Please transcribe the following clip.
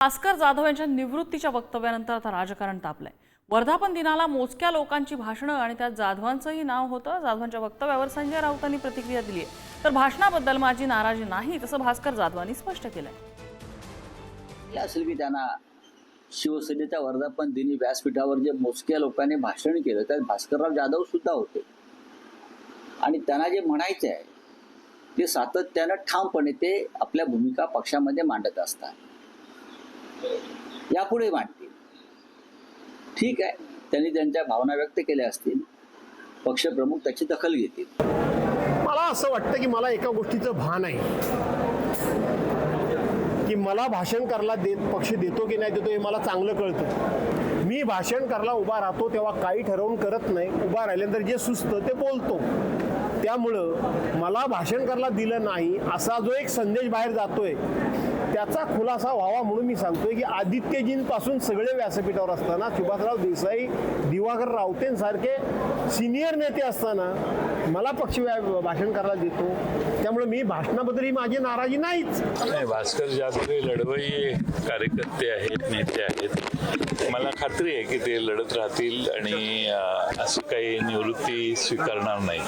भास्कर जाधव यांच्या निवृत्तीच्या वक्तव्यानंतर आता राजकारण तापलंय। वर्धापन दिनाला मोजक्या लोकांची भाषणं आणि त्यात जाधवांचंही नाव होतं। जाधवांच्या वक्तव्यावर संजय राऊतांनी प्रतिक्रिया दिली आहे। तर भाषणाबद्दल माझी नाराजी नाही तसं भास्कर जाधवांनी स्पष्ट केलंय। असेल की त्यांना शिवसेनेच्या वर्धापन दिनी व्यासपीठावर जे मोजक्या लोकांनी भाषण केलं त्यात भास्करराव जाधव सुद्धा होते आणि त्यांना जे म्हणायचे आहे ते सातत्यानं ठामपणे ते आपल्या भूमिका पक्षामध्ये मांडत असतात, यापुढे मांडतील। ठीक आहे, त्यांनी त्यांच्या भावना व्यक्त केल्या असतील, पक्षप्रमुख त्याची दखल घेतील। मला असं वाटतं की मला एका गोष्टीचं भान आहे की मला भाषण करायला पक्ष देतो की नाही देतो हे मला चांगलं कळतं। मी भाषण करायला उभा राहतो तेव्हा काही ठरवून करत नाही, उभा राहिल्यानंतर जे सुचतं ते बोलतो। त्यामुळं मला भाषण करायला दिलं नाही असा जो एक संदेश बाहेर जातोय त्याचा खुलासा व्हावा म्हणून मी सांगतोय की आदित्यजींपासून सगळे व्यासपीठावर असताना, सुभाषराव देसाई, दिवाकर रावतेंसारखे सिनियर नेते असताना मला पक्ष भाषण करायला देतो। त्यामुळे मी भाषणाबद्दल ही माझी नाराजी नाहीच। भास्कर जाधव हे लढवय्ये कार्यकर्ते आहेत, नेते आहेत। मला खात्री आहे की ते लढत राहतील आणि असं काही निवृत्ती स्वीकारणार नाही।